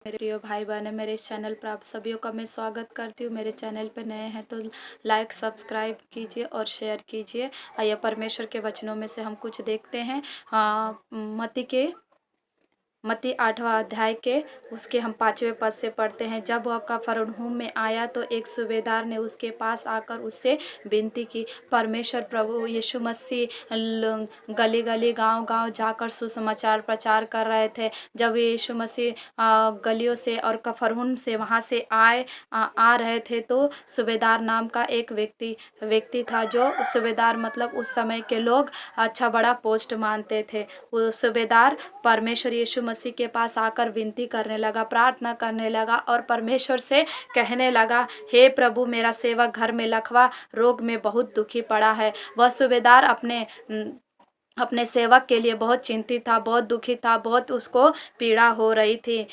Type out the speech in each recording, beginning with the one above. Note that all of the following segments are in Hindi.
मेरे प्रिय भाई बहन, मेरे इस चैनल पर आप सभी का मैं स्वागत करती हूँ। मेरे चैनल पर नए हैं तो लाइक सब्सक्राइब कीजिए और शेयर कीजिए। आइए परमेश्वर के वचनों में से हम कुछ देखते हैं। मत्ती 8वां अध्याय के उसके हम 5वें पद से पढ़ते हैं। जब वह कफरनहूम में आया तो एक सूबेदार ने उसके पास आकर उससे विनती की। परमेश्वर प्रभु यीशु मसीह गली गली गांव गांव जाकर सुसमाचार प्रचार कर रहे थे। जब यीशु मसीह गलियों से और कफरनहूम से वहां से आ रहे थे तो सूबेदार नाम का एक व्यक्ति था। जो सूबेदार मतलब उस समय के लोग अच्छा बड़ा पोस्ट मानते थे। वो सूबेदार परमेश्वर यीशु मसीह के पास आकर विनती करने लगा, प्रार्थना करने लगा और परमेश्वर से कहने लगा, हे प्रभु, मेरा सेवक घर में लकवा रोग में बहुत दुखी पड़ा है। वह सूबेदार अपने सेवक के लिए बहुत चिंतित था, बहुत दुखी था, बहुत उसको पीड़ा हो रही थी।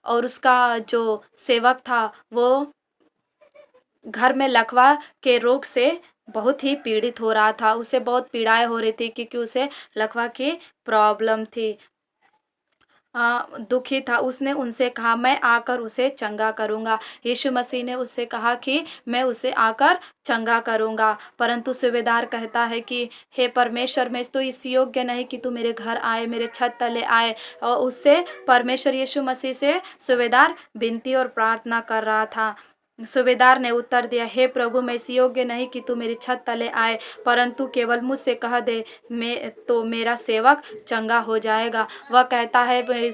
और उसका जो सेवक था वो घर में लकवा के रोग से बहुत ही पीड़ित हो रहा था। उसे बहुत पीड़ाएं हो रही थी क्योंकि उसे लकवा की प्रॉब्लम थी। दुखी था। उसने उनसे कहा, मैं आकर उसे चंगा करूंगा। यीशु मसीह ने उससे कहा कि मैं उसे आकर चंगा करूंगा। परंतु सूबेदार कहता है कि हे परमेश्वर, मैं तो इस योग्य नहीं कि तू मेरे घर आए, मेरे छत तले आए। और उससे परमेश्वर यीशु मसीह से सूबेदार विनती और प्रार्थना कर रहा था। सूबेदार ने उत्तर दिया, हे प्रभु, मैं इस योग्य नहीं कि तू मेरी छत तले आए, परंतु केवल मुझसे कह दे, मेरा सेवक चंगा हो जाएगा। वह कहता है,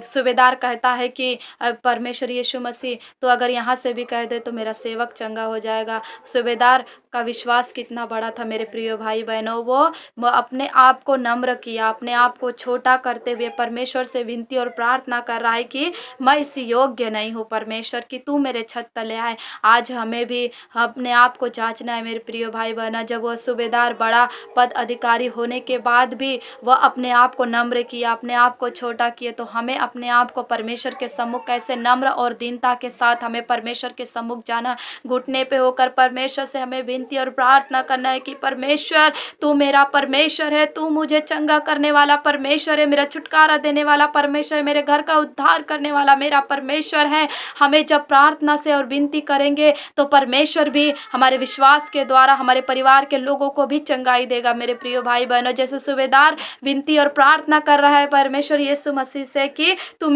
सूबेदार कहता है कि परमेश्वर यीशु मसीह, तो अगर यहाँ से भी कह दे तो मेरा सेवक चंगा हो जाएगा। सूबेदार का विश्वास कितना बड़ा था मेरे प्रिय भाई बहनों। वो अपने आप को नम्र किया, अपने आप को छोटा करते हुए परमेश्वर से विनती और प्रार्थना कर रहा है कि मैं इस योग्य नहीं हूँ परमेश्वर, कि तू मेरे छत तले आए। आज हमें भी अपने आप को जांचना है मेरे प्रिय भाई बहना। जब वह सूबेदार बड़ा पद अधिकारी होने के बाद भी वह अपने आप को नम्र किया, अपने आप को छोटा किया, तो हमें अपने आप को परमेश्वर के सम्मुख कैसे नम्र और दीनता के साथ हमें परमेश्वर के सम्मुख जाना, घुटने पे होकर परमेश्वर से हमें विनती और प्रार्थना करना है कि परमेश्वर, तू मेरा परमेश्वर है, तू मुझे चंगा करने वाला परमेश्वर है, मेरा छुटकारा देने वाला परमेश्वर है, मेरे घर का उद्धार करने वाला मेरा परमेश्वर है। हमें जब प्रार्थना से और विनती करेंगे तो परमेश्वर भी हमारे विश्वास के द्वारा हमारे परिवार के लोगों को भी चंगाई देगा मेरे प्रिय भाई बहनों। जैसे सूबेदार विनती और प्रार्थना कर रहा है परमेश्वर यीशु मसीह से कि तू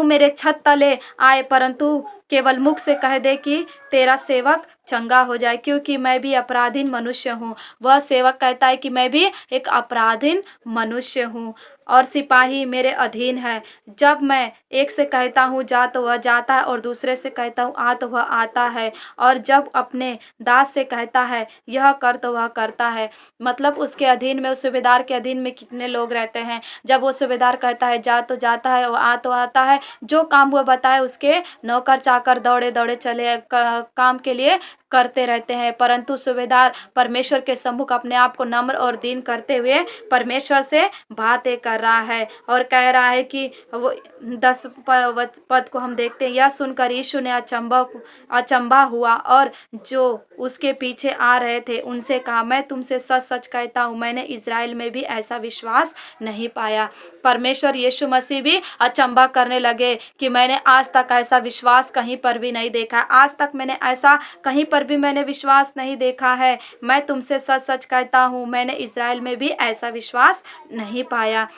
मेरे छत तले आए, परंतु केवल मुख से कह दे कि तेरा सेवक चंगा हो जाए, क्योंकि मैं भी अपराधीन मनुष्य हूँ। वह सेवक कहता है कि मैं भी एक अपराधीन मनुष्य हूँ और सिपाही मेरे अधीन है। जब मैं एक से कहता हूँ जा तो वह जाता है, और दूसरे से कहता हूँ आ तो वह आता है, और जब अपने दास से कहता है यह कर तो वह करता है। मतलब उसके अधीन में, उस सूबेदार के अधीन में कितने लोग रहते हैं। जब वो सूबेदार कहता है जा तो जाता है, वो आ तो आता है। जो काम वो बताए उसके नौकर चाकर दौड़े दौड़े चले काम के लिए करते रहते हैं। परंतु सूबेदार परमेश्वर के सम्मुख अपने आप को नम्र और दीन करते हुए परमेश्वर से बातें कर रहा है और कह रहा है कि वो 10 पद को हम देखते हैं। यह सुनकर यीशु ने अचंभा हुआ और जो उसके पीछे आ रहे थे उनसे कहा, मैं तुमसे सच सच कहता हूँ, मैंने इज़राइल में भी ऐसा विश्वास नहीं पाया। परमेश्वर यीशु मसीह भी अचंभा करने लगे कि मैंने आज तक ऐसा विश्वास कहीं पर भी नहीं देखा, आज तक मैंने ऐसा कहीं पर भी मैंने विश्वास नहीं देखा है। मैं तुमसे सच सच कहता हूँ, मैंने इज़राइल में भी ऐसा विश्वास नहीं पाया।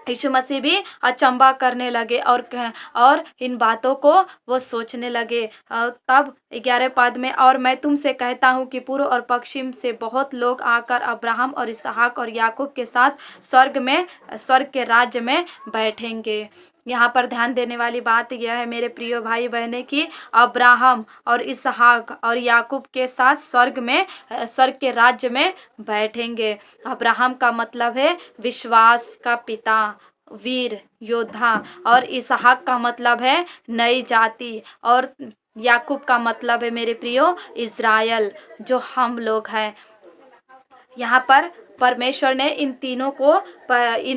यीशु मसीह भी अचंभा करने लगे और इन बातों को वो सोचने लगे। तब 11 पद में, और मैं तुमसे कहता हूँ कि पूर्व और पश्चिम से बहुत लोग आकर अब्राहम और इसहाक और याकूब के साथ स्वर्ग के राज्य में बैठेंगे। यहाँ पर ध्यान देने वाली बात यह है मेरे प्रिय भाई बहने की अब्राहम और इसहाक और याकूब के साथ स्वर्ग के राज्य में बैठेंगे। अब्राहम का मतलब है विश्वास का पिता, वीर योद्धा, और इसहाक का मतलब है नई जाति, और याकूब का मतलब है मेरे प्रियो इज़राइल, जो हम लोग हैं। यहाँ पर परमेश्वर ने इन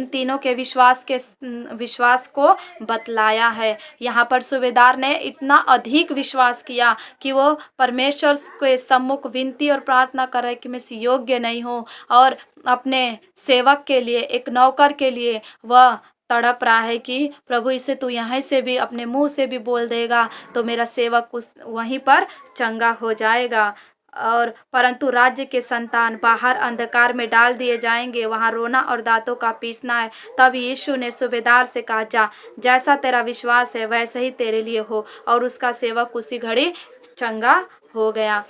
तीनों के विश्वास को बतलाया है। यहाँ पर सूबेदार ने इतना अधिक विश्वास किया कि वो परमेश्वर के सम्मुख विनती और प्रार्थना कर रहे कि मैं योग्य नहीं हूँ, और अपने सेवक के लिए, एक नौकर के लिए वह तड़प रहा है कि प्रभु इसे तू यहाँ से भी अपने मुंह से भी बोल देगा तो मेरा सेवक उस वहीं पर चंगा हो जाएगा। और परंतु राज्य के संतान बाहर अंधकार में डाल दिए जाएंगे, वहाँ रोना और दांतों का पीसना है। तब यीशु ने सूबेदार से कहा, जा, जैसा तेरा विश्वास है वैसे ही तेरे लिए हो। और उसका सेवक उसी घड़ी चंगा हो गया।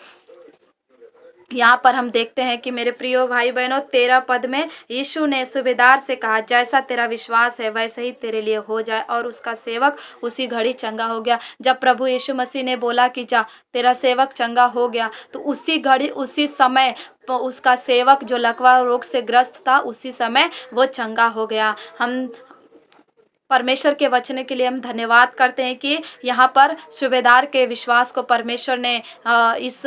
यहाँ पर हम देखते हैं कि मेरे प्रिय भाई बहनों 13 पद में यीशु ने सूबेदार से कहा, जैसा तेरा विश्वास है वैसे ही तेरे लिए हो जाए। और उसका सेवक उसी घड़ी चंगा हो गया। जब प्रभु यीशु मसीह ने बोला कि जा, तेरा सेवक चंगा हो गया, तो उसी घड़ी उसी समय उसका सेवक जो लकवा रोग से ग्रस्त था उसी समय वो चंगा हो गया। हम परमेश्वर के वचन के लिए हम धन्यवाद करते हैं कि यहाँ पर सूबेदार के विश्वास को परमेश्वर ने इस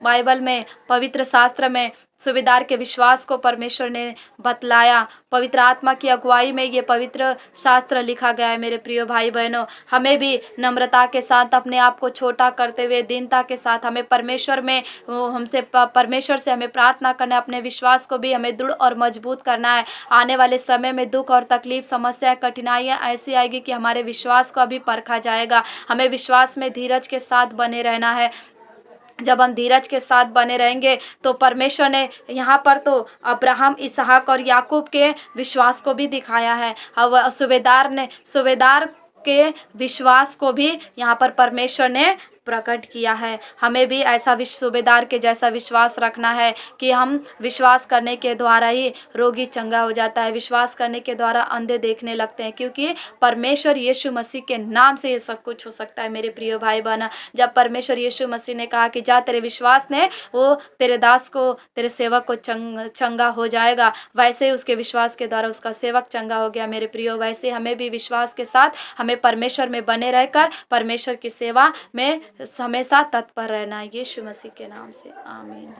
बाइबल में, पवित्र शास्त्र में सूबेदार के विश्वास को परमेश्वर ने बतलाया। पवित्र आत्मा की अगुवाई में ये पवित्र शास्त्र लिखा गया है। मेरे प्रिय भाई बहनों, हमें भी नम्रता के साथ अपने आप को छोटा करते हुए दीनता के साथ हमें परमेश्वर में परमेश्वर से हमें प्रार्थना करना है। अपने विश्वास को भी हमें दृढ़ और मजबूत करना है। आने वाले समय में दुख और तकलीफ, समस्या, कठिनाइयाँ ऐसी आएगी कि हमारे विश्वास को अभी परखा जाएगा। हमें विश्वास में धीरज के साथ बने रहना है। जब हम धीरज के साथ बने रहेंगे तो परमेश्वर ने यहाँ पर तो अब्राहम, इसहाक और याकूब के विश्वास को भी दिखाया है। अब सूबेदार के विश्वास को भी यहाँ पर परमेश्वर ने प्रकट किया है। हमें भी ऐसा सूबेदार के जैसा विश्वास रखना है कि हम विश्वास करने के द्वारा ही रोगी चंगा हो जाता है, विश्वास करने के द्वारा अंधे देखने लगते हैं, क्योंकि परमेश्वर यीशु मसीह के नाम से ये सब कुछ हो सकता है। मेरे प्रिय भाई बहन, जब परमेश्वर यीशु मसीह ने कहा कि जा, तेरे विश्वास ने वो तेरे दास को, तेरे सेवक को चंगा हो जाएगा, वैसे ही उसके विश्वास के द्वारा उसका सेवक चंगा हो गया। मेरे प्रियो, वैसे हमें भी विश्वास के साथ हमें परमेश्वर में बने रहकर परमेश्वर की सेवा में हमेशा तत्पर रहना है। यीशु मसीह के नाम से आमीन।